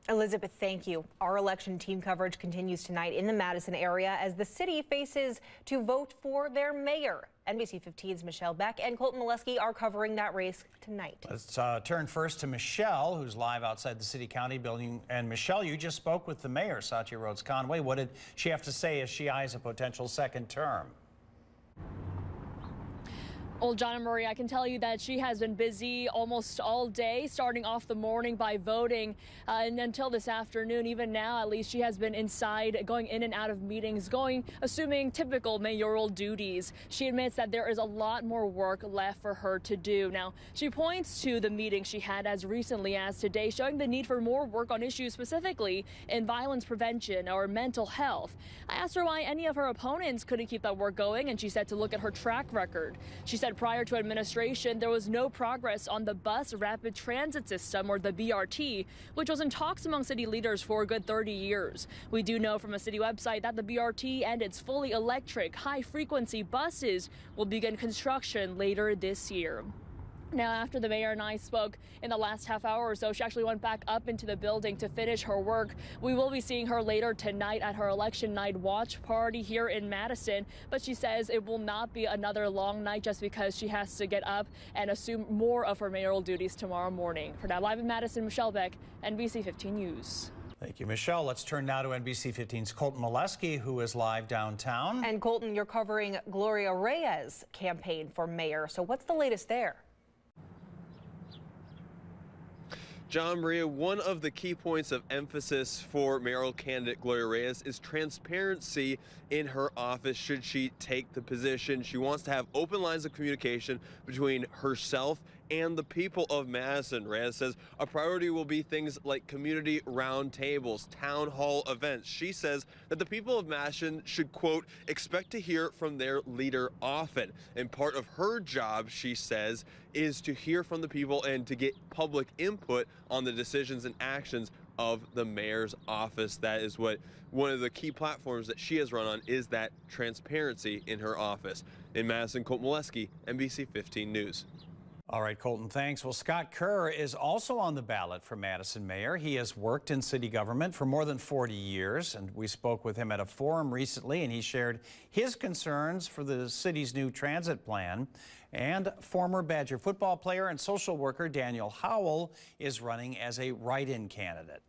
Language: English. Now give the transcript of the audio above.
Elizabeth, thank you. Our election team coverage continues tonight in the Madison area as the city faces to vote for their mayor. NBC 15's Michelle Beck and Colton Molesky are covering that race tonight. Let's turn first to Michelle, who's live outside the City County building. And Michelle, you just spoke with the mayor, Satya Rhodes Conway. What did she have to say as she eyes a potential second term? Well, John and Marie, I can tell you that she has been busy almost all day, starting off the morning by voting and until this afternoon. Even now, at least, she has been inside, going in and out of meetings, assuming typical mayoral duties. She admits that there is a lot more work left for her to do. Now, she points to the meeting she had as recently as today, showing the need for more work on issues specifically in violence prevention or mental health. I asked her why any of her opponents couldn't keep that work going, and she said to look at her track record. She said prior to administration, there was no progress on the bus rapid transit system, or the BRT, which was in talks among city leaders for a good 30 years. We do know from a city website that the BRT and its fully electric high-frequency buses will begin construction later this year. Now, after the mayor and I spoke in the last half hour or so, she actually went back up into the building to finish her work. We will be seeing her later tonight at her election night watch party here in Madison, but she says it will not be another long night just because she has to get up and assume more of her mayoral duties tomorrow morning. For now, live in Madison, Michelle Beck, NBC 15 News. Thank you, Michelle. Let's turn now to NBC 15's Colton Molesky, who is live downtown. And Colton, you're covering Gloria Reyes' campaign for mayor. So what's the latest there? John, Maria, one of the key points of emphasis for mayoral candidate Gloria Reyes is transparency in her office should she take the position. She wants to have open lines of communication between herself and the people of Madison. Reyes says a priority will be things like community roundtables, town hall events. She says that the people of Madison should, quote, expect to hear from their leader often. And part of her job, she says, is to hear from the people and to get public input on the decisions and actions of the mayor's office. That is what one of the key platforms that she has run on, is that transparency in her office. In Madison, Colton Molesky, NBC 15 News. All right, Colton, thanks. Well, Scott Kerr is also on the ballot for Madison mayor. He has worked in city government for more than 40 years, and we spoke with him at a forum recently, and he shared his concerns for the city's new transit plan. And former Badger football player and social worker Daniel Howell is running as a write-in candidate.